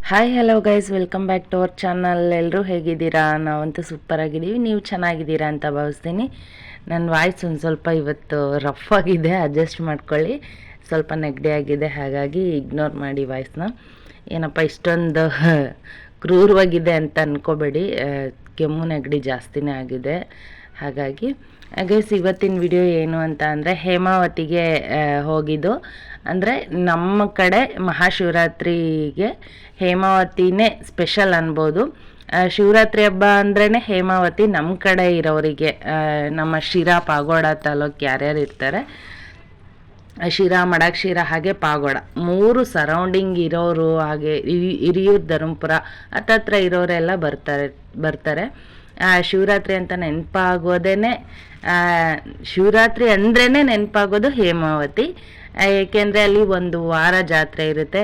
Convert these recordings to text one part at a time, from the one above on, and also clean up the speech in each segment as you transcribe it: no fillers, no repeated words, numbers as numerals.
Hi hello guys, welcome back to our channel. ಎಲ್ಲರೂ ಹೇಗಿದ್ದೀರಾ? ನಾವಂತೂ ಸೂಪರ್ ಆಗಿದ್ದೀವಿ. ನೀವು ಚೆನ್ನಾಗಿದ್ದೀರಾ ಅಂತ ಭಾವಿಸ್ತೀನಿ. ನನ್ನ ವಾಯ್ಸ್ ಒಂದು ಸ್ವಲ್ಪ ಇವತ್ತು ರಫ್ ಆಗಿದೆ, ಅಡ್ಜಸ್ಟ್ ಮಾಡ್ಕೊಳ್ಳಿ. ಸ್ವಲ್ಪ ನೆಗಡಿ ಆಗಿದೆ, ಹಾಗಾಗಿ ಇಗ್ನೋರ್ ಮಾಡಿ ವಾಯ್ಸ್ನ. ಏನಪ್ಪ ಇಷ್ಟೊಂದು ಕ್ರೂರವಾಗಿದೆ ಅಂತ ಅಂದ್ಕೋಬೇಡಿ, ಕೆಮ್ಮು ನೆಗಡಿ ಜಾಸ್ತಿನೇ ಆಗಿದೆ. ಹಾಗಾಗಿ ಗೈಸ್ ಇವತ್ತಿನ ವಿಡಿಯೋ ಏನು ಅಂತ ಅಂದರೆ ಹೇಮಾವತಿಗೆ ಹೋಗಿದ್ದು. ಅಂದರೆ ನಮ್ಮ ಕಡೆ ಮಹಾಶಿವರಾತ್ರಿಗೆ ಹೇಮಾವತಿನೇ ಸ್ಪೆಷಲ್ ಅನ್ಬೋದು. ಶಿವರಾತ್ರಿ ಹಬ್ಬ ಅಂದ್ರೇ ಹೇಮಾವತಿ ನಮ್ಮ ಕಡೆ ಇರೋರಿಗೆ, ನಮ್ಮ ಶಿರಾ ಪಾಗೋಡ ತಾಲೂಕು ಯಾರ್ಯಾರು ಇರ್ತಾರೆ, ಶಿರಾ ಮಡಾಕ್ಷಿರ ಹಾಗೆ ಪಾಗೋಡ ಮೂರು ಸರೌಂಡಿಂಗ್ ಇರೋರು, ಹಾಗೆ ಹಿರಿಯೂರು ಧರ್ಮಪುರ ಹತ್ತತ್ರ ಇರೋರೆಲ್ಲ ಬರ್ತಾರೆ. ಶಿವರಾತ್ರಿ ಅಂತ ನೆನಪಾಗೋದೇ, ಶಿವರಾತ್ರಿ ಅಂದ್ರೇ ನೆನಪಾಗೋದು ಹೇಮಾವತಿ. ಏಕೆಂದರೆ ಅಲ್ಲಿ ಒಂದು ವಾರ ಜಾತ್ರೆ ಇರುತ್ತೆ.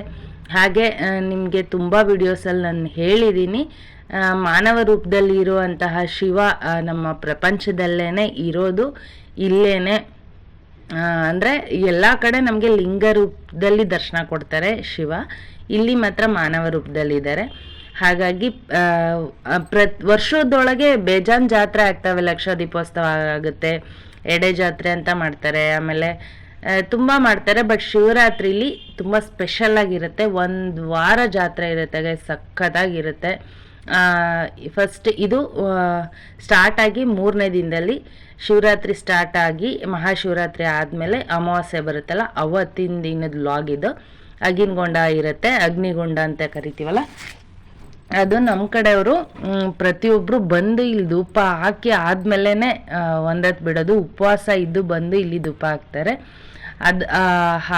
ಹಾಗೆ ನಿಮಗೆ ತುಂಬ ವಿಡಿಯೋಸಲ್ಲಿ ನಾನು ಹೇಳಿದ್ದೀನಿ, ಮಾನವ ರೂಪದಲ್ಲಿ ಇರುವಂತಹ ಶಿವ ನಮ್ಮ ಪ್ರಪಂಚದಲ್ಲೇ ಇರೋದು ಇಲ್ಲೇ. ಅಂದರೆ ಎಲ್ಲ ಕಡೆ ನಮಗೆ ಲಿಂಗ ರೂಪದಲ್ಲಿ ದರ್ಶನ ಕೊಡ್ತಾರೆ ಶಿವ, ಇಲ್ಲಿ ಮಾತ್ರ ಮಾನವ ರೂಪದಲ್ಲಿದ್ದಾರೆ. ಹಾಗಾಗಿ ವರ್ಷದೊಳಗೆ ಬೇಜಾನ್ ಜಾತ್ರೆ ಆಗ್ತವೆ. ಲಕ್ಷ ದೀಪೋತ್ಸವ ಆಗುತ್ತೆ, ಎಡೆ ಜಾತ್ರೆ ಅಂತ ಮಾಡ್ತಾರೆ, ಆಮೇಲೆ ತುಂಬ ಮಾಡ್ತಾರೆ. ಬಟ್ ಶಿವರಾತ್ರಿಲಿ ತುಂಬ ಸ್ಪೆಷಲಾಗಿರುತ್ತೆ. ಒಂದು ವಾರ ಜಾತ್ರೆ ಇರುತ್ತೆ, ಸಖತ್ತಾಗಿರುತ್ತೆ. ಫಸ್ಟ್ ಇದು ಸ್ಟಾರ್ಟ್ ಆಗಿ 3ನೇ ದಿನದಲ್ಲಿ ಶಿವರಾತ್ರಿ ಸ್ಟಾರ್ಟ್ ಆಗಿ ಮಹಾಶಿವರಾತ್ರಿ ಆದಮೇಲೆ ಅಮಾವಾಸ್ಯೆ ಬರುತ್ತಲ್ಲ, ಅವತ್ತಿನ ದಿನದ ವ್ಲಾಗ್ ಇದು. ಅಗ್ನಿಗೊಂಡ ಇರುತ್ತೆ, ಅಗ್ನಿಗೊಂಡ ಅಂತ ಕರಿತೀವಲ್ಲ ಅದು. ನಮ್ಮ ಕಡೆಯವರು ಪ್ರತಿಯೊಬ್ಬರು ಬಂದು ಇಲ್ಲಿ ಧೂಪ ಹಾಕಿ ಆದಮೇಲೆ ಒಂದತ್ತು ಬಿಡೋದು, ಉಪವಾಸ ಇದ್ದು ಬಂದು ಇಲ್ಲಿ ಧೂಪ ಹಾಕ್ತಾರೆ.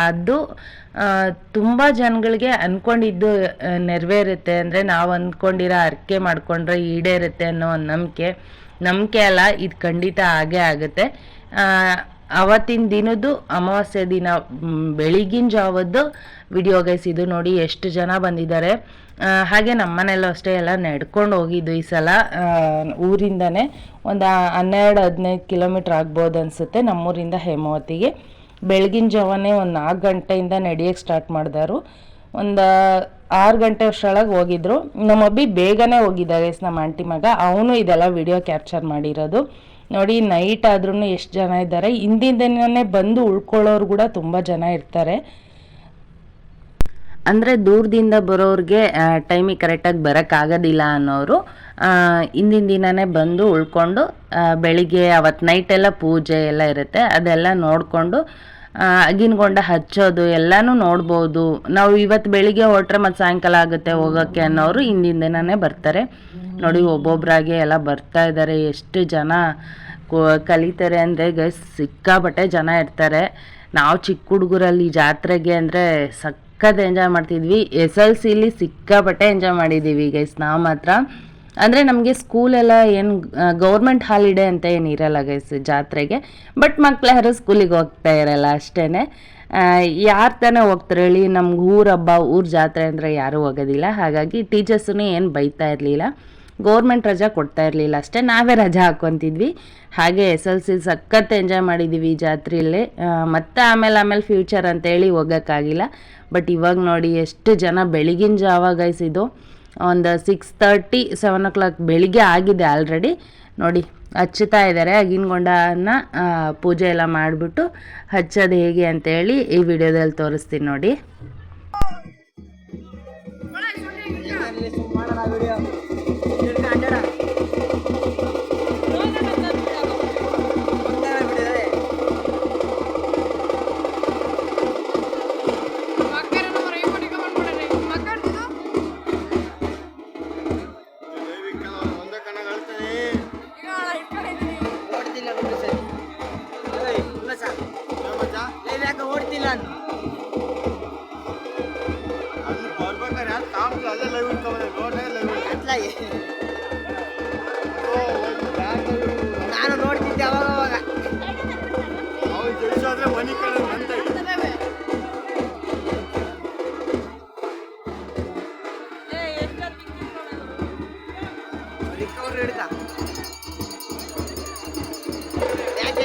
ಅದು ತುಂಬ ಜನಗಳಿಗೆ ಅಂದ್ಕೊಂಡಿದ್ದು ನೆರವೇರುತ್ತೆ. ಅಂದರೆ ನಾವು ಅಂದ್ಕೊಂಡಿರೋ ಹರಕೆ ಮಾಡ್ಕೊಂಡ್ರೆ ಈಡೇರುತ್ತೆ ಅನ್ನೋ ಒಂದು ನಂಬಿಕೆ ಅಲ್ಲ, ಇದು ಖಂಡಿತ ಆಗೇ ಆಗುತ್ತೆ. ಅವತ್ತಿನ ದಿನದ್ದು ಅಮಾವಾಸ್ಯೆ ದಿನ ಬೆಳಿಗಿನ ಜಾವದ್ದು ವಿಡಿಯೋ ಗೈಸ್ ಇದು. ನೋಡಿ ಎಷ್ಟು ಜನ ಬಂದಿದ್ದಾರೆ. ಹಾಗೆ ನಮ್ಮನೆಯಲ್ಲೂ ಅಷ್ಟೇ ಎಲ್ಲ ನಡ್ಕೊಂಡು ಹೋಗಿದ್ದು ಈ ಸಲ. ಊರಿಂದನೇ ಒಂದು 12-15 ಕಿಲೋಮೀಟ್ರ್ ಆಗ್ಬೋದು ಅನಿಸುತ್ತೆ ನಮ್ಮೂರಿಂದ ಹೇಮಾವತಿಗೆ. ಬೆಳಗಿನ ಜಾವನೇ ಒಂದು 4 ಗಂಟೆಯಿಂದ ನಡೆಯೋಕ್ಕೆ ಸ್ಟಾರ್ಟ್ ಮಾಡಿದಾರು. ಒಂದು 6 ಗಂಟೆ ಅಷ್ಟರೊಳಗೆ ಹೋಗಿದ್ರು. ನಮ್ಮ ಅಬ್ಬಿ ಬೇಗನೆ ಹೋಗಿದ್ದಾರೆ, ನಮ್ಮ ಆಂಟಿ ಮಗ, ಅವನು ಇದೆಲ್ಲ ವಿಡಿಯೋ ಕ್ಯಾಪ್ಚರ್ ಮಾಡಿರೋದು. ನೋಡಿ ನೈಟ್ ಆದ್ರೂ ಎಷ್ಟು ಜನ ಇದ್ದಾರೆ. ಹಿಂದಿನ ದಿನವೇ ಬಂದು ಉಳ್ಕೊಳ್ಳೋರು ಕೂಡ ತುಂಬ ಜನ ಇರ್ತಾರೆ. ಅಂದರೆ ದೂರದಿಂದ ಬರೋರಿಗೆ ಟೈಮಿಗೆ ಕರೆಕ್ಟಾಗಿ ಬರೋಕ್ಕಾಗೋದಿಲ್ಲ ಅನ್ನೋರು ಹಿಂದಿನ ದಿನವೇ ಬಂದು ಉಳ್ಕೊಂಡು ಬೆಳಿಗ್ಗೆ ಅವತ್ತು ನೈಟೆಲ್ಲ ಪೂಜೆ ಎಲ್ಲ ಇರುತ್ತೆ, ಅದೆಲ್ಲ ನೋಡಿಕೊಂಡು ಅಗ್ನಿಗೊಂಡ ಹಚ್ಚೋದು ಎಲ್ಲನೂ ನೋಡ್ಬೋದು. ನಾವು ಇವತ್ತು ಬೆಳಿಗ್ಗೆ ಹೊರಟ್ರೆ ಮತ್ತು ಸಾಯಂಕಾಲ ಆಗುತ್ತೆ ಹೋಗೋಕ್ಕೆ ಅನ್ನೋರು ಹಿಂದಿನ ದಿನವೇ ಬರ್ತಾರೆ. ನೋಡಿ ಒಬ್ಬೊಬ್ಬರಾಗೆ ಎಲ್ಲ ಬರ್ತಾ ಇದ್ದಾರೆ. ಎಷ್ಟು ಜನ ಕಲಿತಾರೆ ಅಂದರೆ ಗೈಸ್, ಸಿಕ್ಕಾಪಟ್ಟೆ ಜನ ಇರ್ತಾರೆ. ನಾವು ಚಿಕ್ಕ ಹುಡುಗರಲ್ಲಿ ಜಾತ್ರೆಗೆ ಅಂದರೆ ಸಖತ್ ಎಂಜಾಯ್ ಮಾಡ್ತಿದ್ವಿ. SLCಲಿ ಸಿಕ್ಕಾಪಟ್ಟೆ ಎಂಜಾಯ್ ಮಾಡಿದ್ದೀವಿ ಗೈಸ್ ನಾವು ಮಾತ್ರ. ಅಂದರೆ ನಮಗೆ ಸ್ಕೂಲೆಲ್ಲ ಏನು ಗೌರ್ಮೆಂಟ್ ಹಾಲಿಡೇ ಅಂತ ಏನು ಇರಲ್ಲ ಗೈಸ್ ಜಾತ್ರೆಗೆ. ಬಟ್ ಮಕ್ಳು ಯಾರು ಸ್ಕೂಲಿಗೆ ಹೋಗ್ತಾ ಇರಲ್ಲ ಅಷ್ಟೇ. ಯಾರು ತಾನೇ ಹೋಗ್ತಾರೆ ಹೇಳಿ? ನಮ್ಗೆ ಊರ ಹಬ್ಬ, ಊರ ಜಾತ್ರೆ ಅಂದರೆ ಯಾರೂ ಹೋಗೋದಿಲ್ಲ. ಹಾಗಾಗಿ ಟೀಚರ್ಸೂ ಏನು ಬೈತಾ ಇರಲಿಲ್ಲ, ಗೌರ್ಮೆಂಟ್ ರಜಾ ಕೊಡ್ತಾ ಇರಲಿಲ್ಲ ಅಷ್ಟೇ, ನಾವೇ ರಜಾ ಹಾಕ್ಕೊತಿದ್ವಿ. ಹಾಗೆ SLC ಸಖತ್ ಎಂಜಾಯ್ ಮಾಡಿದ್ದೀವಿ ಜಾತ್ರೆಯಲ್ಲಿ. ಮತ್ತು ಆಮೇಲೆ ಫ್ಯೂಚರ್ ಅಂತೇಳಿ ಹೋಗೋಕ್ಕಾಗಿಲ್ಲ. ಬಟ್ ಇವಾಗ ನೋಡಿ ಎಷ್ಟು ಜನ ಬೆಳಗಿನ ಜಾವ ಗೈಸ್. ಇದು ಒಂದು 6:30-7 o'clock ಬೆಳಿಗ್ಗೆ ಆಗಿದೆ ಆಲ್ರೆಡಿ. ನೋಡಿ ಹಚ್ಚುತ್ತಾ ಇದ್ದಾರೆ ಅಗ್ನಿಗೊಂಡನ. ಪೂಜೆ ಎಲ್ಲ ಮಾಡಿಬಿಟ್ಟು ಹಚ್ಚೋದು ಹೇಗೆ ಅಂತೇಳಿ ಈ ವಿಡಿಯೋದಲ್ಲಿ ತೋರಿಸ್ತೀನಿ ನೋಡಿ. ನಾನು ನೋಡ್ತಿದ್ದೆ ಅವಾಗ ಹಿಡ್ತಾ ಯಾಕೆ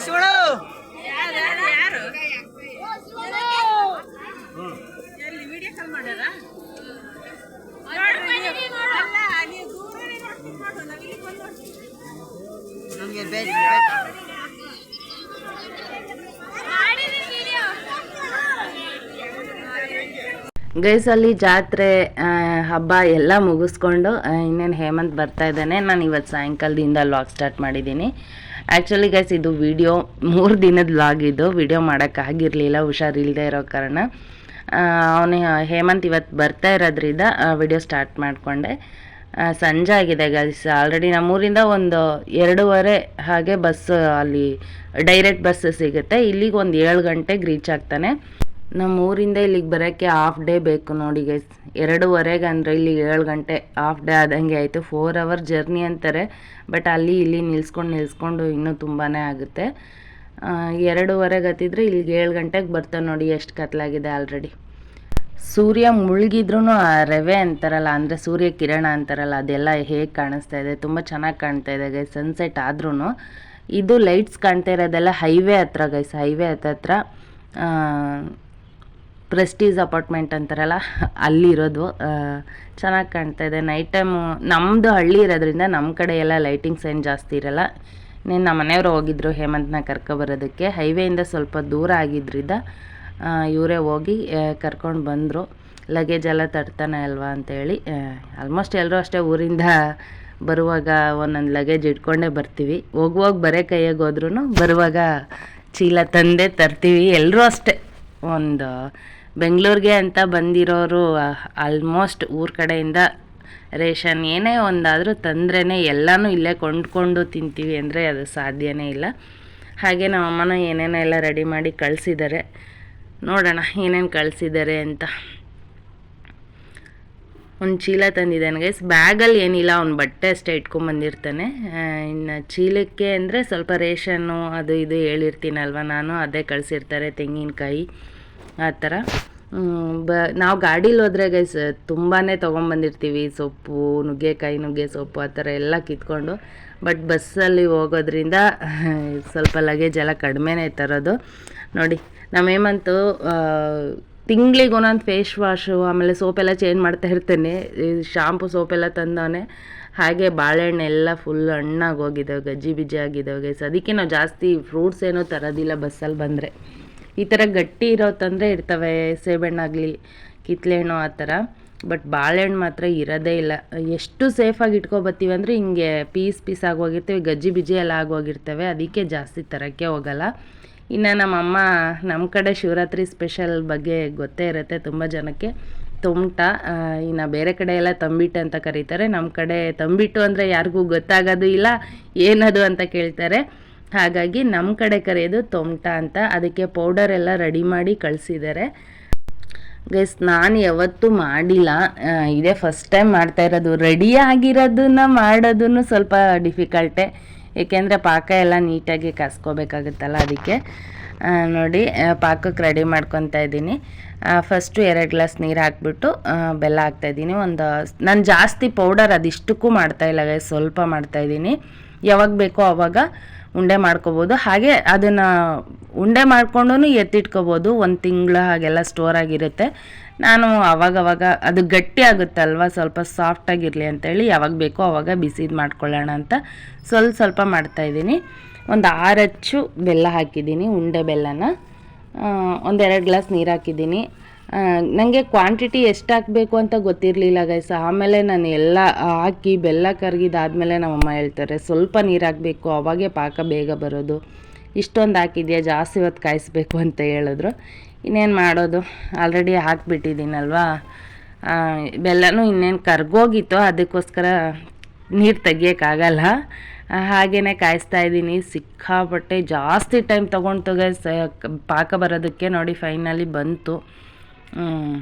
ಶಿವಳು ನಮ್ಗೆ ಬೇಕು ಗೈಸ್ ಅಲ್ಲಿ ಜಾತ್ರೆ ಹಬ್ಬ ಎಲ್ಲ ಮುಗಿಸ್ಕೊಂಡು ಇನ್ನೇನು ಹೇಮಂತ್ ಬರ್ತಾ ಇದ್ದಾನೆ. ನಾನು ಇವತ್ತು ಸಾಯಂಕಾಲದಿಂದ ಲಾಗ್ ಸ್ಟಾರ್ಟ್ ಮಾಡಿದ್ದೀನಿ. ಆ್ಯಕ್ಚುಲಿ ಗೈಸ್ ಇದು ವಿಡಿಯೋ 3 ದಿನದ ಲಾಗ್. ಇದು ವಿಡಿಯೋ ಮಾಡೋಕ್ಕಾಗಿರಲಿಲ್ಲ, ಹುಷಾರಿಲ್ಲದೆ ಇರೋ ಕಾರಣ. ಅವನು ಹೇಮಂತ್ ಇವತ್ತು ಬರ್ತಾ ಇರೋದ್ರಿಂದ ವಿಡಿಯೋ ಸ್ಟಾರ್ಟ್ ಮಾಡಿಕೊಂಡೆ. ಸಂಜೆ ಆಗಿದೆ ಗೈಸ್. ಆಲ್ರೆಡಿ ನಮ್ಮೂರಿಂದ ಒಂದು 2:15 ಹಾಗೆ ಬಸ್ ಅಲ್ಲಿ ಡೈರೆಕ್ಟ್ ಬಸ್ ಸಿಗುತ್ತೆ. ಇಲ್ಲಿಗೆ ಒಂದು 7 ಗಂಟೆಗೆ ರೀಚ್ ಆಗ್ತಾನೆ. ನಮ್ಮ ಊರಿಂದ ಇಲ್ಲಿಗೆ ಬರೋಕ್ಕೆ ಹಾಫ್ ಡೇ ಬೇಕು ನೋಡಿ ಗೈಸ್. 2:15 ಅಂದರೆ ಇಲ್ಲಿ 7 ಗಂಟೆ ಹಾಫ್ ಡೇ ಆದಂಗೆ ಆಯಿತು. 4 ಅವರ್ ಜರ್ನಿ ಅಂತಾರೆ, ಬಟ್ ಅಲ್ಲಿ ಇಲ್ಲಿ ನಿಲ್ಸ್ಕೊಂಡು ಇನ್ನೂ ತುಂಬಾ ಆಗುತ್ತೆ. 2:15 ಹತ್ತಿದ್ರೆ ಇಲ್ಲಿಗೆ 7 ಗಂಟೆಗೆ ಬರ್ತಾನೆ ನೋಡಿ. ಎಷ್ಟು ಕತ್ಲಾಗಿದೆ ಆಲ್ರೆಡಿ. ಸೂರ್ಯ ಮುಳುಗಿದ್ರೂ ಆ ರವೆ ಅಂತಾರಲ್ಲ, ಅಂದರೆ ಸೂರ್ಯ ಕಿರಣ ಅಂತಾರಲ್ಲ, ಅದೆಲ್ಲ ಹೇಗೆ ಕಾಣಿಸ್ತಾ ಇದೆ, ತುಂಬ ಚೆನ್ನಾಗಿ ಕಾಣ್ತಾ ಇದೆ ಗೈಸ್. ಸನ್ಸೆಟ್ ಆದ್ರೂ ಇದು ಲೈಟ್ಸ್ ಕಾಣ್ತಾ ಇರೋದೆಲ್ಲ ಹೈವೇ ಹತ್ರ ಗೈಸ್. ಹೈವೇ ಹತ್ರ ಪ್ರೆಸ್ಟೀಜ್ ಅಪಾರ್ಟ್ಮೆಂಟ್ ಅಂತಾರಲ್ಲ ಅಲ್ಲಿರೋದು. ಚೆನ್ನಾಗಿ ಕಾಣ್ತಾ ಇದೆ. ನೈಟ್ ಟೈಮು ನಮ್ಮದು ಹಳ್ಳಿ ಇರೋದ್ರಿಂದ ನಮ್ಮ ಕಡೆ ಎಲ್ಲ ಲೈಟಿಂಗ್ಸ್ ಏನು ಜಾಸ್ತಿ ಇರೋಲ್ಲ. ನೀನು ನಮ್ಮ ಮನೆಯವರು ಹೋಗಿದ್ರು ಹೇಮಂತನ ಕರ್ಕೊಬರೋದಕ್ಕೆ. ಹೈವೇಯಿಂದ ಸ್ವಲ್ಪ ದೂರ ಆಗಿದ್ದರಿಂದ ಇವರೇ ಹೋಗಿ ಕರ್ಕೊಂಡು ಬಂದರು. ಲಗೇಜ್ ಎಲ್ಲ ತರ್ತಾನೆ ಅಲ್ವಾ ಅಂತೇಳಿ. ಆಲ್ಮೋಸ್ಟ್ ಎಲ್ಲರೂ ಅಷ್ಟೇ ಊರಿಂದ ಬರುವಾಗ ಒಂದೊಂದು ಲಗೇಜ್ ಇಟ್ಕೊಂಡೇ ಬರ್ತೀವಿ. ಹೋಗುವಾಗ ಬರೇ ಕೈಯಾಗಿ ಹೋದ್ರೂ ಬರುವಾಗ ಚೀಲ ತಂದೆ ತರ್ತೀವಿ. ಎಲ್ಲರೂ ಅಷ್ಟೇ. ಒಂದು ಬೆಂಗಳೂರಿಗೆ ಅಂತ ಬಂದಿರೋರು ಆಲ್ಮೋಸ್ಟ್ ಊರ ಕಡೆಯಿಂದ ರೇಷನ್ ಏನೇ ಒಂದಾದರೂ ತಂದ್ರೇ ಎಲ್ಲನೂ ಇಲ್ಲೇ ಕೊಂಡ್ಕೊಂಡು ತಿಂತೀವಿ ಅಂದರೆ ಅದು ಸಾಧ್ಯನೇ ಇಲ್ಲ. ಹಾಗೆ ನಮ್ಮ ಅಮ್ಮನ ಏನೇನೋ ಎಲ್ಲ ರೆಡಿ ಮಾಡಿ ಕಳಿಸಿದ್ದಾರೆ. ನೋಡೋಣ ಏನೇನು ಕಳಿಸಿದ್ದಾರೆ ಅಂತ. ಒಂದು ಚೀಲ ತಂದಿದ್ದಾನೆ ಗೈಸ್. ಬ್ಯಾಗಲ್ಲಿ ಏನಿಲ್ಲ, ಅವ್ನು ಬಟ್ಟೆ ಅಷ್ಟೇ ಇಟ್ಕೊಂಬಂದಿರ್ತಾನೆ. ಇನ್ನು ಚೀಲಕ್ಕೆ ಅಂದರೆ ಸ್ವಲ್ಪ ರೇಷನ್ನು ಅದು ಇದು ಹೇಳಿರ್ತೀನಲ್ವ ನಾನು, ಅದೇ ಕಳಿಸಿರ್ತಾರೆ. ತೆಂಗಿನಕಾಯಿ ಆ ಥರ. ನಾವು ಗಾಡೀಲಿ ಹೋದ್ರೆ ಗೈಸ್ ತುಂಬಾ ತೊಗೊಂಬಂದಿರ್ತೀವಿ. ಸೊಪ್ಪು, ನುಗ್ಗೆ ಸೊಪ್ಪು ಆ ಥರ ಎಲ್ಲ ಕಿತ್ಕೊಂಡು. ಬಟ್ ಬಸ್ಸಲ್ಲಿ ಹೋಗೋದ್ರಿಂದ ಸ್ವಲ್ಪ ಲಗೇಜ್ ಎಲ್ಲ ಕಡಿಮೆನೇ ತರೋದು. ನೋಡಿ ನಮ್ಮ ಹೇಮಂತು ತಿಂಗಳಿಗೆ ಒಂದೊಂದು ಫೇಸ್ ವಾಶು ಆಮೇಲೆ ಸೋಪೆಲ್ಲ ಚೇಂಜ್ ಮಾಡ್ತಾ ಇರ್ತೇನೆ. ಶಾಂಪು ಸೋಪೆಲ್ಲ ತಂದವನೆ. ಹಾಗೆ ಬಾಳೆಹಣ್ಣು ಎಲ್ಲ ಫುಲ್ ಹಣ್ಣಾಗಿ ಹೋಗಿದ್ದಾವೆ, ಗಜ್ಜಿ ಬಿಜ್ಜಿ ಆಗಿದ್ದಾವೆ ಗೈಸ್. ಅದಕ್ಕೆ ನಾವು ಜಾಸ್ತಿ ಫ್ರೂಟ್ಸ್ ಏನೂ ತರೋದಿಲ್ಲ ಬಸ್ಸಲ್ಲಿ ಬಂದರೆ. ಈ ಥರ ಗಟ್ಟಿ ಇರೋ ತಂದರೆ ಇರ್ತವೆ, ಸೇಬೆಣ್ಣಾಗಲಿ ಕಿತ್ಳೆಹಣ್ಣು ಆ ಥರ. ಬಟ್ ಬಾಳೆಹಣ್ಣು ಮಾತ್ರ ಇರೋದೇ ಇಲ್ಲ. ಎಷ್ಟು ಸೇಫಾಗಿ ಇಟ್ಕೊಬತ್ತೀವಿ ಅಂದರೆ ಹಿಂಗೆ ಪೀಸ್ ಆಗೋಗಿರ್ತೇವೆ, ಗಜ್ಜಿ ಬಿಜ್ಜಿ ಎಲ್ಲ ಆಗೋಗಿರ್ತವೆ. ಅದಕ್ಕೆ ಜಾಸ್ತಿ ತರೋಕ್ಕೆ ಹೋಗಲ್ಲ. ಇನ್ನು ನಮ್ಮಮ್ಮ ನಮ್ಮ ಕಡೆ ಶಿವರಾತ್ರಿ ಸ್ಪೆಷಲ್ ಬಗ್ಗೆ ಗೊತ್ತೇ ಇರುತ್ತೆ ತುಂಬ ಜನಕ್ಕೆ. ತೊಮಟ, ಇನ್ನು ಬೇರೆ ಕಡೆ ಎಲ್ಲ ತಂಬಿಟ್ಟು ಅಂತ ಕರೀತಾರೆ. ನಮ್ಮ ಕಡೆ ತಂಬಿಟ್ಟು ಅಂದರೆ ಯಾರಿಗೂ ಗೊತ್ತಾಗೋದು ಇಲ್ಲ, ಏನದು ಅಂತ ಕೇಳ್ತಾರೆ. ಹಾಗಾಗಿ ನಮ್ಮ ಕಡೆ ಕರೆಯೋದು ತೊಮಟ ಅಂತ. ಅದಕ್ಕೆ ಪೌಡರ್ ಎಲ್ಲ ರೆಡಿ ಮಾಡಿ ಕಳಿಸಿದ್ದಾರೆ ಗೈಸ್. ನಾನು ಯಾವತ್ತೂ ಮಾಡಿಲ್ಲ, ಇದೇ ಫಸ್ಟ್ ಟೈಮ್ ಮಾಡ್ತಾ ಇರೋದು. ರೆಡಿ ಆಗಿರೋದನ್ನ ಮಾಡೋದನ್ನು ಸ್ವಲ್ಪ ಡಿಫಿಕಲ್ಟೇ, ಏಕೆಂದರೆ ಪಾಕ ಎಲ್ಲ ನೀಟಾಗಿ ಕಾಸ್ಕೋಬೇಕಾಗುತ್ತಲ್ಲ. ಅದಕ್ಕೆ ನೋಡಿ ಪಾಕಕ್ಕೆ ರೆಡಿ ಮಾಡ್ಕೊತಾ ಇದ್ದೀನಿ. ಫಸ್ಟು 2 ಗ್ಲಾಸ್ ನೀರು ಹಾಕ್ಬಿಟ್ಟು ಬೆಲ್ಲ ಹಾಕ್ತಾಯಿದ್ದೀನಿ. ನಾನು ಜಾಸ್ತಿ ಪೌಡರ್ ಅದಿಷ್ಟಕ್ಕೂ ಮಾಡ್ತಾಯಿಲ್ಲ ಗೈಸ್, ಸ್ವಲ್ಪ ಮಾಡ್ತಾಯಿದ್ದೀನಿ. ಯಾವಾಗ ಬೇಕೋ ಆವಾಗ ಉಂಡೆ ಮಾಡ್ಕೋಬೋದು. ಹಾಗೆ ಅದನ್ನು ಉಂಡೆ ಮಾಡ್ಕೊಂಡು ಎತ್ತಿಟ್ಕೋಬೋದು. 1 ತಿಂಗಳು ಹಾಗೆಲ್ಲ ಸ್ಟೋರ್ ಆಗಿರುತ್ತೆ. ನಾನು ಅವಾಗವಾಗ ಅದು ಗಟ್ಟಿ ಆಗುತ್ತಲ್ವ, ಸ್ವಲ್ಪ ಸಾಫ್ಟಾಗಿರಲಿ ಅಂತೇಳಿ ಯಾವಾಗ ಬೇಕೋ ಆವಾಗ ಬಿಸಿದು ಮಾಡ್ಕೊಳ್ಳೋಣ ಅಂತ ಸ್ವಲ್ಪ ಮಾಡ್ತಾಯಿದ್ದೀನಿ. ಒಂದು 6 ಅಚ್ಚು ಬೆಲ್ಲ ಹಾಕಿದ್ದೀನಿ, ಉಂಡೆ ಬೆಲ್ಲನ. 1-2 ಗ್ಲಾಸ್ ನೀರು ಹಾಕಿದ್ದೀನಿ. ನನಗೆ ಕ್ವಾಂಟಿಟಿ ಎಷ್ಟು ಹಾಕಬೇಕು ಅಂತ ಗೊತ್ತಿರಲಿಲ್ಲ ಗೈಸ್. ಆಮೇಲೆ ನಾನು ಎಲ್ಲ ಹಾಕಿ ಬೆಲ್ಲ ಕರಗಿದಾದ್ಮೇಲೆ ನಮ್ಮಮ್ಮ ಹೇಳ್ತಾರೆ ಸ್ವಲ್ಪ ನೀರು ಹಾಕಬೇಕು, ಅವಾಗೇ ಪಾಕ ಬೇಗ ಬರೋದು. ಇಷ್ಟೊಂದು ಹಾಕಿದ್ಯಾ, ಜಾಸ್ತಿ ಹೊತ್ತು ಕಾಯಿಸ್ಬೇಕು ಅಂತ ಹೇಳಿದ್ರು. ಇನ್ನೇನು ಮಾಡೋದು, ಆಲ್ರೆಡಿ ಹಾಕಿಬಿಟ್ಟಿದ್ದೀನಲ್ವಾ. ಬೆಲ್ಲನೂ ಇನ್ನೇನು ಕರ್ಗೋಗಿತ್ತು, ಅದಕ್ಕೋಸ್ಕರ ನೀರು ತೆಗಿಯೋಕ್ಕಾಗಲ್ಲ. ಹಾಗೇ ಕಾಯಿಸ್ತಾ ಇದ್ದೀನಿ. ಸಿಕ್ಕಾಪಟ್ಟೆ ಜಾಸ್ತಿ ಟೈಮ್ ತೊಗೊಂಡು ಪಾಕ ಬರೋದಕ್ಕೆ. ನೋಡಿ ಫೈನಲಿ ಬಂತು.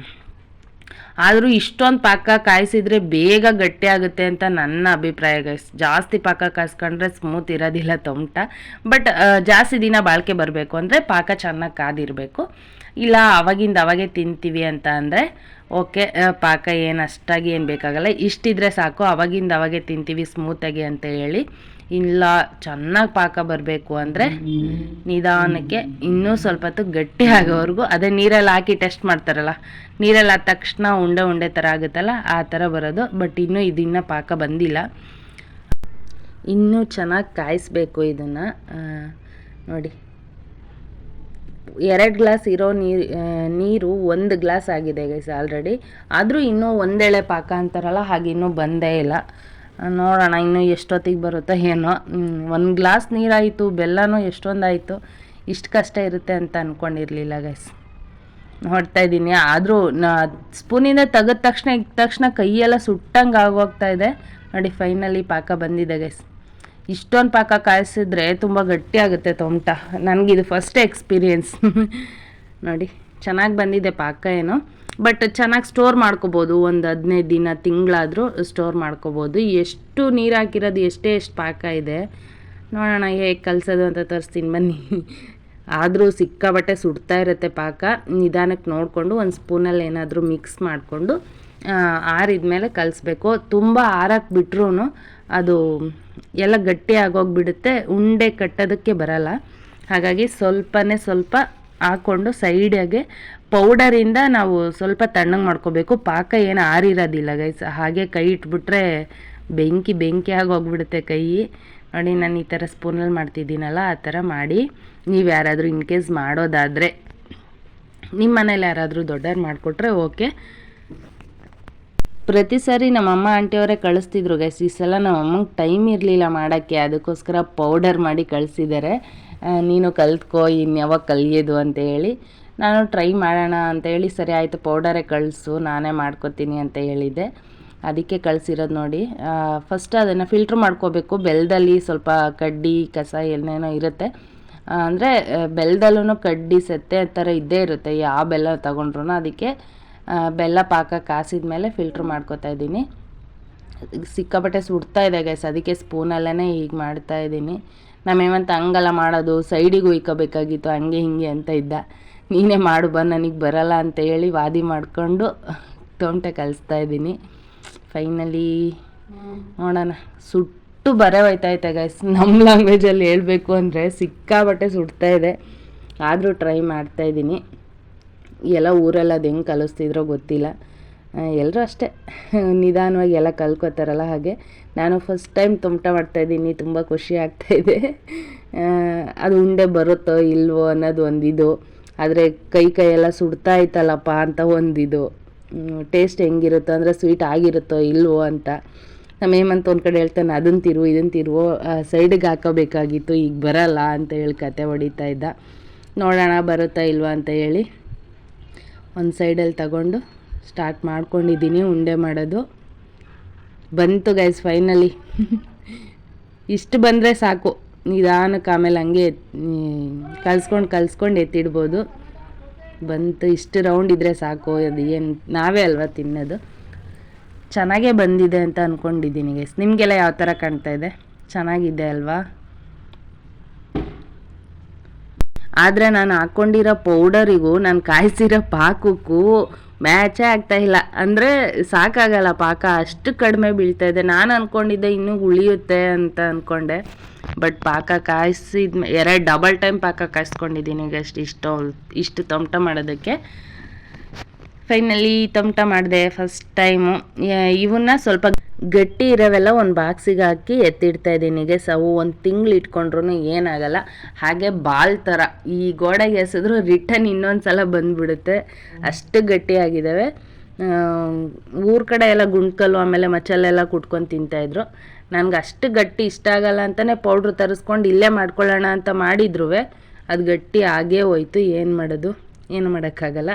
ಆದರೂ ಇಷ್ಟೊಂದು ಪಾಕ ಕಾಯಿಸಿದ್ರೆ ಬೇಗ ಗಟ್ಟಿ ಆಗುತ್ತೆ ಅಂತ ನನ್ನ ಅಭಿಪ್ರಾಯ ಗೈಸ್. ಜಾಸ್ತಿ ಪಾಕ ಕಾಯಿಸ್ಕೊಂಡ್ರೆ ಸ್ಮೂತ್ ಇರೋದಿಲ್ಲ ತೊಮಟ. ಬಟ್ ಜಾಸ್ತಿ ದಿನ ಬಾಳಿಕೆ ಬರಬೇಕು ಅಂದರೆ ಪಾಕ ಚೆನ್ನಾಗಿ ಕಾದಿರಬೇಕು. ಇಲ್ಲ ಅವಾಗೆ ತಿಂತೀವಿ ಅಂತ ಅಂದರೆ ಓಕೆ, ಪಾಕ ಏನು ಅಷ್ಟಾಗಿ ಏನು ಬೇಕಾಗಲ್ಲ, ಇಷ್ಟಿದ್ರೆ ಸಾಕು, ಅವಾಗೆ ತಿಂತೀವಿ ಸ್ಮೂತಾಗಿ ಅಂತ ಹೇಳಿ. ಇಲ್ಲ ಚೆನ್ನಾಗಿ ಪಾಕ ಬರಬೇಕು ಅಂದರೆ ನಿಧಾನಕ್ಕೆ ಇನ್ನೂ ಸ್ವಲ್ಪ ಹೊತ್ತು ಗಟ್ಟಿ ಆಗೋವರೆಗೂ, ಅದೇ ನೀರಲ್ಲಿ ಹಾಕಿ ಟೆಸ್ಟ್ ಮಾಡ್ತಾರಲ್ಲ, ನೀರಲ್ಲಿ ಆದ ತಕ್ಷಣ ಉಂಡೆ ಥರ ಆಗುತ್ತಲ್ಲ ಆ ಥರ ಬರೋದು. ಬಟ್ ಇನ್ನೂ ಪಾಕ ಬಂದಿಲ್ಲ, ಇನ್ನೂ ಚೆನ್ನಾಗಿ ಕಾಯಿಸ್ಬೇಕು ಇದನ್ನು. ನೋಡಿ 2 ಗ್ಲಾಸ್ ಇರೋ ನೀರು 1 ಗ್ಲಾಸ್ ಆಗಿದೆ ಗೈಸ್ ಆಲ್ರೆಡಿ. ಆದರೂ ಇನ್ನೂ ಒಂದೆಳೆ ಪಾಕ ಅಂತಾರಲ್ಲ ಹಾಗೆ ಇನ್ನೂ ಬಂದೇ ಇಲ್ಲ. ನೋಡೋಣ ಇನ್ನೂ ಎಷ್ಟೊತ್ತಿಗೆ ಬರುತ್ತೋ ಏನೋ. 1 ಗ್ಲಾಸ್ ನೀರಾಯಿತು, ಬೆಲ್ಲನೂ ಎಷ್ಟೊಂದಾಯಿತು. ಇಷ್ಟು ಕಷ್ಟ ಇರುತ್ತೆ ಅಂತ ಅಂದ್ಕೊಂಡಿರಲಿಲ್ಲ ಗೈಸ್. ನೋಡ್ತಾ ಇದ್ದೀನಿ, ಆದರೂ ಸ್ಪೂನಿಂದ ತೆಗೆದ ತಕ್ಷಣ ಕೈಯೆಲ್ಲ ಸುಟ್ಟಂಗೆ ಆಗೋಗ್ತಾ ಇದೆ. ನೋಡಿ ಫೈನಲಿ ಪಾಕ ಬಂದಿದೆ ಗೈಸ್. ಇಷ್ಟೊಂದು ಪಾಕ ಕಾಯಿಸಿದ್ರೆ ತುಂಬ ಗಟ್ಟಿ ಆಗುತ್ತೆ ತೊಮಟ. ನನಗಿದು ಫಸ್ಟ್ ಎಕ್ಸ್ಪೀರಿಯೆನ್ಸ್. ನೋಡಿ ಚೆನ್ನಾಗಿ ಬಂದಿದೆ ಪಾಕ ಏನೋ, ಬಟ್ ಚೆನ್ನಾಗಿ ಸ್ಟೋರ್ ಮಾಡ್ಕೋಬೋದು. ಒಂದು 15 ದಿನ ತಿಂಗಳಾದರೂ ಸ್ಟೋರ್ ಮಾಡ್ಕೋಬೋದು. ಎಷ್ಟು ನೀರು ಹಾಕಿರೋದು ಎಷ್ಟು ಪಾಕ ಇದೆ ನೋಡೋಣ ಹೇಗೆ ಕಲಸೋದು ಅಂತ ತೋರಿಸ್ತೀನಿ ಬನ್ನಿ. ಆದರೂ ಸಿಕ್ಕಾಬಟ್ಟೆ ಸುಡ್ತಾ ಇರುತ್ತೆ ಪಾಕ. ನಿಧಾನಕ್ಕೆ ನೋಡಿಕೊಂಡು ಒಂದು ಸ್ಪೂನಲ್ಲಿ ಏನಾದರೂ ಮಿಕ್ಸ್ ಮಾಡಿಕೊಂಡು ಆರಿದ್ಮೇಲೆ ಕಲಿಸ್ಬೇಕು. ತುಂಬ ಆರಕ್ಕೆ ಬಿಟ್ರೂ ಅದು ಎಲ್ಲ ಗಟ್ಟಿ ಆಗೋಗಿಬಿಡುತ್ತೆ, ಉಂಡೆ ಕಟ್ಟೋದಕ್ಕೆ ಬರಲ್ಲ. ಹಾಗಾಗಿ ಸ್ವಲ್ಪ ಹಾಕ್ಕೊಂಡು ಸೈಡಾಗೆ ಪೌಡರಿಂದ ನಾವು ಸ್ವಲ್ಪ ತಣ್ಣಗೆ ಮಾಡ್ಕೋಬೇಕು. ಪಾಕ ಏನು ಆರಿರೋದಿಲ್ಲ ಗೈಸ್, ಹಾಗೆ ಕೈ ಇಟ್ಬಿಟ್ರೆ ಬೆಂಕಿ ಆಗೋಗ್ಬಿಡುತ್ತೆ ಕೈ. ನೋಡಿ ನಾನು ಈ ಥರ ಸ್ಪೂನಲ್ಲಿ ಮಾಡ್ತಿದ್ದೀನಲ್ಲ ಆ ಥರ ಮಾಡಿ. ನೀವು ಯಾರಾದರೂ ಇನ್ ಕೇಸ್ ಮಾಡೋದಾದರೆ, ನಿಮ್ಮ ಮನೇಲಿ ಯಾರಾದರೂ ದೊಡ್ಡವ್ರು ಮಾಡಿಕೊಟ್ರೆ ಓಕೆ. ಪ್ರತಿ ಸಾರಿ ನಮ್ಮಮ್ಮ ಆಂಟಿಯವರೇ ಕಳಿಸ್ತಿದ್ರು ಗೈಸ್. ಈ ಸಲ ನಮ್ಮಮ್ಮಂಗೆ ಟೈಮ್ ಇರಲಿಲ್ಲ ಮಾಡೋಕ್ಕೆ, ಅದಕ್ಕೋಸ್ಕರ ಪೌಡರ್ ಮಾಡಿ ಕಳಿಸಿದ್ದಾರೆ. ನೀನು ಕಲ್ತ್ಕೋ, ಇನ್ಯಾವಾಗ ಕಲಿಯೋದು ಅಂತ ಹೇಳಿ ನಾನು ಟ್ರೈ ಮಾಡೋಣ ಅಂತ ಹೇಳಿ, ಸರಿ ಆಯಿತು ಪೌಡರೇ ಕಳಿಸು ನಾನೇ ಮಾಡ್ಕೊತೀನಿ ಅಂತ ಹೇಳಿದ್ದೆ. ಅದಕ್ಕೆ ಕಳಿಸಿರೋದು ನೋಡಿ. ಫಸ್ಟ್ ಅದನ್ನು ಫಿಲ್ಟ್ರ್ ಮಾಡ್ಕೋಬೇಕು. ಬೆಲ್ಲದಲ್ಲಿ ಸ್ವಲ್ಪ ಕಡ್ಡಿ ಕಸ ಏನೇನೋ ಇರುತ್ತೆ, ಅಂದರೆ ಬೆಲ್ಲದಲ್ಲೂ ಕಡ್ಡಿ ಸೆತ್ತೆ ಥರ ಇದ್ದೇ ಇರುತ್ತೆ ಯಾವ ಬೆಲ್ಲ ತಗೊಂಡ್ರು. ಅದಕ್ಕೆ ಬೆಲ್ಲ ಪಾಕ ಕಾಸಿದ ಮೇಲೆ ಫಿಲ್ಟ್ರ್ ಮಾಡ್ಕೋತಾ ಇದ್ದೀನಿ. ಸಿಕ್ಕಾಪಟ್ಟೆ ಸುಡ್ತಾ ಇದೆ ಗೈಸ್, ಅದಕ್ಕೆ ಸ್ಪೂನಲ್ಲೇ ಹೀಗೆ ಮಾಡ್ತಾಯಿದ್ದೀನಿ. ನಮ್ಮೇವಂತ ಹಂಗಲ್ಲ ಮಾಡೋದು, ಸೈಡಿಗೆ ಉಯ್ಕೋಬೇಕಾಗಿತ್ತು ಹಂಗೆ ಹಿಂಗೆ ಅಂತ ಇದ್ದ. ನೀನೇ ಮಾಡು ಬಾ ನನಗೆ ಬರಲ್ಲ ಅಂತ ಹೇಳಿ ವಾದಿ ಮಾಡಿಕೊಂಡು ತೊಮಟೆ ಕಲಿಸ್ತಾ ಇದ್ದೀನಿ. ಫೈನಲಿ ನೋಡೋಣ, ಸುಟ್ಟು ಬರೆ ಹೋಯ್ತೈತೆ ಗೈಸ್. ನಮ್ಮ ಲ್ಯಾಂಗ್ವೇಜಲ್ಲಿ ಹೇಳಬೇಕು ಅಂದರೆ ಸಿಕ್ಕಾಬಟ್ಟೆ ಸುಡ್ತಾ ಇದೆ. ಆದರೂ ಟ್ರೈ ಮಾಡ್ತಾಯಿದ್ದೀನಿ. ಎಲ್ಲ ಊರೆಲ್ಲ ಅದು ಹೆಂಗೆ ಕಲಿಸ್ತಿದ್ರೋ ಗೊತ್ತಿಲ್ಲ, ಎಲ್ಲರೂ ಅಷ್ಟೇ ನಿಧಾನವಾಗಿ ಎಲ್ಲ ಕಲ್ತ್ಕೋತಾರಲ್ಲ ಹಾಗೆ. ನಾನು ಫಸ್ಟ್ ಟೈಮ್ ತೊಮಟ ಮಾಡ್ತಾಯಿದ್ದೀನಿ, ತುಂಬ ಖುಷಿ ಆಗ್ತಾಯಿದೆ. ಅದು ಉಂಡೆ ಬರುತ್ತೋ ಇಲ್ವೋ ಅನ್ನೋದು ಒಂದಿದು, ಆದರೆ ಕೈಯೆಲ್ಲ ಸುಡ್ತಾ ಇತ್ತಲ್ಲಪ್ಪ ಅಂತ ಒಂದಿದು. ಟೇಸ್ಟ್ ಹೆಂಗಿರುತ್ತೋ ಅಂದರೆ ಸ್ವೀಟ್ ಆಗಿರುತ್ತೋ ಇಲ್ವೋ ಅಂತ. ನಮ್ಮ ಹೇಮಂತ್ ಒಂದು ಕಡೆ ಹೇಳ್ತಾನೆ ಅದನ್ನು ತಿರುವು ಸೈಡಿಗೆ ಹಾಕೋಬೇಕಾಗಿತ್ತು, ಈಗ ಬರಲ್ಲ ಅಂತ ಹೇಳಿ ಕತೆ ಹೊಡಿತಾ ಇದ್ದ. ನೋಡೋಣ ಬರುತ್ತಾ ಇಲ್ವಾ ಅಂತ ಹೇಳಿ ಒಂದು ಸೈಡಲ್ಲಿ ತಗೊಂಡು ಸ್ಟಾರ್ಟ್ ಮಾಡ್ಕೊಂಡಿದ್ದೀನಿ ಉಂಡೆ ಮಾಡೋದು. ಬಂತು ಗೈಸ್ ಫೈನಲಿ. ಇಷ್ಟು ಬಂದರೆ ಸಾಕು, ನಿಧಾನಕ್ಕೆ ಆಮೇಲೆ ಹಂಗೆ ಕಲ್ಸ್ಕೊಂಡು ಎತ್ತಿಡ್ಬೋದು. ಬಂತು, ಇಷ್ಟು ರೌಂಡ್ ಇದ್ದರೆ ಸಾಕು. ಅದು ಏನು ನಾವೇ ಅಲ್ವಾ ತಿನ್ನೋದು. ಚೆನ್ನಾಗೇ ಬಂದಿದೆ ಅಂತ ಅಂದ್ಕೊಂಡಿದ್ದೀನಿ ಗೈಸ್. ನಿಮಗೆಲ್ಲ ಯಾವ ಥರ ಕಾಣ್ತಾ ಇದೆ? ಚೆನ್ನಾಗಿದೆ ಅಲ್ವಾ? ಆದರೆ ನಾನು ಹಾಕ್ಕೊಂಡಿರೋ ಪೌಡರಿಗೂ ನಾನು ಕಾಯಿಸಿರೋ ಪಾಕಕ್ಕೂ ಮ್ಯಾಚೇ ಆಗ್ತಾಯಿಲ್ಲ. ಅಂದರೆ ಸಾಕಾಗಲ್ಲ, ಪಾಕ ಅಷ್ಟು ಕಡಿಮೆ ಬೀಳ್ತಾಯಿದೆ. ನಾನು ಅಂದ್ಕೊಂಡಿದ್ದೆ ಇನ್ನೂ ಉಳಿಯುತ್ತೆ ಅಂತ ಅಂದ್ಕೊಂಡೆ, ಬಟ್ ಪಾಕ ಕಾಯಿಸಿದ 2 ಡಬಲ್ ಟೈಮ್ ಪಾಕ ಕಾಯಿಸ್ಕೊಂಡಿದ್ದೀನಿ ಈಗ ಇಷ್ಟು ತೊಮಟ ಮಾಡೋದಕ್ಕೆ. ಫೈನಲಿ ತೊಮಟ ಮಾಡಿದೆ ಫಸ್ಟ್ ಟೈಮು. ಇವನ್ನ ಸ್ವಲ್ಪ ಗಟ್ಟಿ ಇರೋವೆಲ್ಲ ಒಂದು ಬಾಕ್ಸಿಗೆ ಹಾಕಿ ಎತ್ತಿಡ್ತಾ ಇದ್ದೀನಿ ಗೈಸ್. ಅವು 1 ತಿಂಗಳು ಇಟ್ಕೊಂಡ್ರೂ ಏನಾಗಲ್ಲ. ಹಾಗೆ ಬಾಲ್ ಥರ ಈ ಗೋಡೆಗೆ ಎಸೆದ್ರು ರಿಟರ್ನ್ ಇನ್ನೊಂದು ಸಲ ಬಂದುಬಿಡುತ್ತೆ, ಅಷ್ಟು ಗಟ್ಟಿಯಾಗಿದ್ದಾವೆ. ಊರ ಕಡೆ ಎಲ್ಲ ಗುಂಡ್ಕಲ್ಲು ಆಮೇಲೆ ಮಚ್ಚಲ್ಲೆಲ್ಲ ಕುಟ್ಕೊಂಡು ತಿಂತಾಯಿದ್ರು. ನನಗೆ ಅಷ್ಟು ಗಟ್ಟಿ ಇಷ್ಟ ಆಗಲ್ಲ ಅಂತಲೇ ಪೌಡ್ರ್ ತರಿಸ್ಕೊಂಡು ಇಲ್ಲೇ ಮಾಡ್ಕೊಳ್ಳೋಣ ಅಂತ ಮಾಡಿದ್ರು, ಅದು ಗಟ್ಟಿ ಆಗೇ ಹೋಯ್ತು. ಏನು ಮಾಡೋದು, ಏನು ಮಾಡೋಕ್ಕಾಗಲ್ಲ.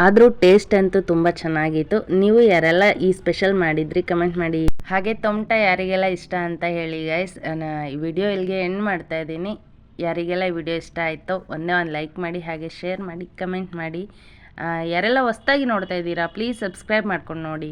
ಆದರೂ ಟೇಸ್ಟ್ ಅಂತೂ ತುಂಬ ಚೆನ್ನಾಗಿತ್ತು. ನೀವು ಯಾರೆಲ್ಲ ಈ ಸ್ಪೆಷಲ್ ಮಾಡಿದ್ರಿ ಕಮೆಂಟ್ ಮಾಡಿ. ಹಾಗೆ ತೊಮಟ ಯಾರಿಗೆಲ್ಲ ಇಷ್ಟ ಅಂತ ಹೇಳಿ ಗೈಸ್. ಈ ವಿಡಿಯೋ ಇಲ್ಲಿಗೆ ಎಂಡ್ ಮಾಡ್ತಾ ಇದ್ದೀನಿ. ಯಾರಿಗೆಲ್ಲ ಈ ವಿಡಿಯೋ ಇಷ್ಟ ಆಯಿತೋ ಒಂದೇ ಒಂದು ಲೈಕ್ ಮಾಡಿ, ಹಾಗೆ ಶೇರ್ ಮಾಡಿ, ಕಮೆಂಟ್ ಮಾಡಿ. ಯಾರೆಲ್ಲ ಹೊಸ್ದಾಗಿ ನೋಡ್ತಾ ಇದ್ದೀರಾ ಪ್ಲೀಸ್ ಸಬ್ಸ್ಕ್ರೈಬ್ ಮಾಡ್ಕೊಂಡು ನೋಡಿ.